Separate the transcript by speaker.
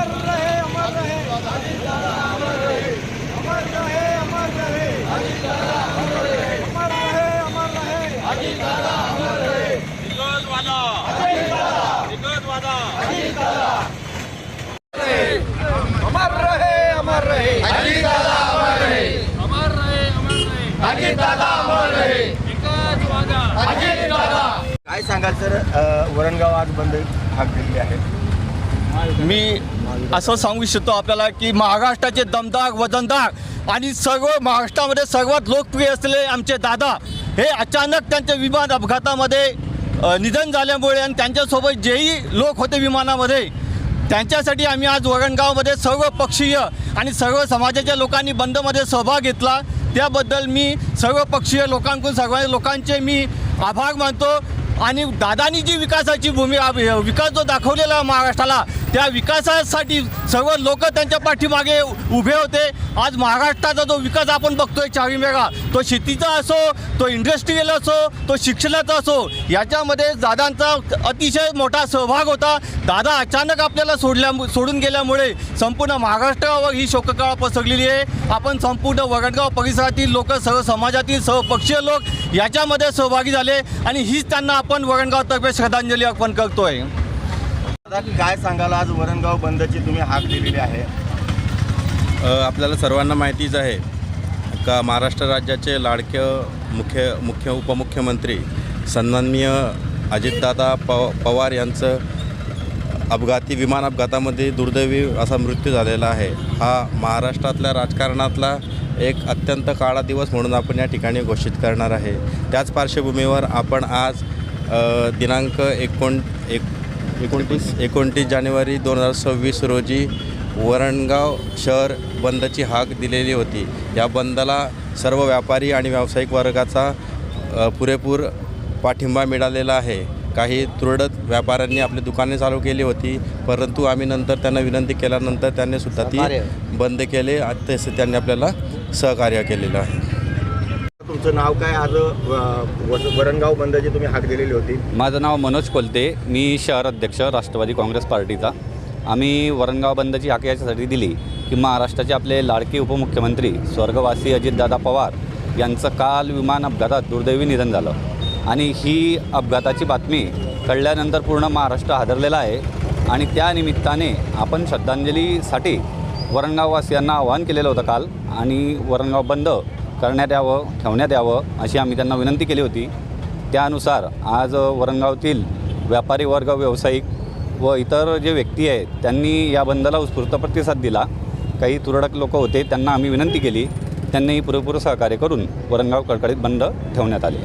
Speaker 1: अमर रहे अमर रहे अजित दादा अमर रहे अमर रहे अमर रहे अजित दादा अमर रहे अमर रहे अमर रहे अजित दादा अमर रहे
Speaker 2: निगोजवादा
Speaker 1: अजित दादा
Speaker 2: निगोजवादा
Speaker 1: अजित दादा अमर रहे अमर रहे अजित दादा अमर रहे
Speaker 2: अमर रहे
Speaker 1: अजित दादा अमर रहे
Speaker 2: निगोजवादा
Speaker 1: अजित दादा।
Speaker 3: काय सांगाल सर, वरणगाव आज बंद हाक दिली आहे.
Speaker 4: मी असं सांगू इच्छितो आपल्याला की महाराष्ट्राचे दमदार वजनदार आणि सर्व महाराष्ट्रामध्ये सर्वात लोकप्रिय असलेले आमचे दादा हे अचानक त्यांच्या विमान अपघातामध्ये निधन झाल्यामुळे आणि त्यांच्यासोबत जेही लोक होते विमानामध्ये त्यांच्यासाठी आम्ही आज वरणगावमध्ये सर्व पक्षीय आणि सर्व समाजाच्या लोकांनी बंदमध्ये सहभाग घेतला. त्याबद्दल मी सर्व पक्षीय लोकांकडून सर्व लोकांचे मी आभार मानतो. आणि दादांनी जी विकासाची विकास जो दाखवलेला महाराष्ट्राला त्या विकासासाठी सर्व लोक त्यांच्या पाठीमागे उभे होते. आज महाराष्ट्राचा जो विकास आपण बघतोय चारी मेगा, तो शेतीचा असो, तो इंडस्ट्रियल असो, तो शिक्षणाचा असो, याच्यामध्ये दादांचा अतिशय मोठा सहभाग होता. दादा अचानक आपल्याला सोडून गेल्यामुळे संपूर्ण महाराष्ट्रावर ही शोककळा पसरलेली आहे. आपण संपूर्ण वरणगाव परिसरातील लोक, सर्व समाजातील सर्व पक्षीय लोक याच्यामध्ये सहभागी झाले आणि हीच त्यांना आपण वरणगावतर्फे श्रद्धांजली अर्पण करतोय.
Speaker 3: काय सांगाल, आज वरणगाव बंदची तुम्ही हाक दिलेली आहे.
Speaker 5: आपल्याला सर्वांना माहितीच आहे का महाराष्ट्र राज्याचे लाडके मुख्य उपमुख्यमंत्री सन्माननीय अजितदादा पवार यांचं विमान अपघातामध्ये दुर्दैवी असा मृत्यू झालेला आहे. हा महाराष्ट्रातल्या राजकारणातला एक अत्यंत काळा दिवस म्हणून आपण या ठिकाणी घोषित करणार आहे. त्याच पार्श्वभूमीवर आपण आज दिनांक 29 जानेवारी 2026 रोजी वरणगाव शहर बंदची हाक दिलेली होती. या बंदला सर्व व्यापारी आणि व्यावसायिक वर्गाचा पुरेपूर पाठिंबा मिळालेला आहे. काही तुरळक व्यापाऱ्यांनी आपली दुकाने चालू केली होती, परंतु आम्ही नंतर त्यांना विनंती केल्यानंतर त्यांनी सुद्धा ती बंद केले. तसे त्यांनी आपल्याला सहकार्य केलेलं आहे.
Speaker 3: तुमचं नाव काय, आज वरणगाव बंदची तुम्ही हाक दिलेली होती?
Speaker 6: माझं नाव मनोज कोलते, मी शहर अध्यक्ष राष्ट्रवादी काँग्रेस पार्टीचा. आम्ही वरणगाव बंदची हाक याच्यासाठी दिली की महाराष्ट्राचे आपले लाडके उपमुख्यमंत्री स्वर्गवासी अजितदादा पवार यांचं काल विमान अपघातात दुर्दैवी निधन झालं आणि ही अपघाताची बातमी कळल्यानंतर पूर्ण महाराष्ट्र हादरलेला आहे. आणि त्या निमित्ताने आपण श्रद्धांजलीसाठी वरणगाववासियांना आवाहन केलेलं होतं काल, आणि वरणगाव बंद करण्यात यावं, ठेवण्यात यावं अशी आम्ही त्यांना विनंती केली होती. त्यानुसार आज वरणगावातील व्यापारी वर्ग, व्यावसायिक व इतर जे व्यक्ती आहेत त्यांनी या बंदला उत्स्फूर्त प्रतिसाद दिला. काही तुरळक लोक होते, त्यांना आम्ही विनंती केली, त्यांनीही पुरेपूर सहकार्य करून वरणगाव कडकडीत बंद ठेवण्यात आले.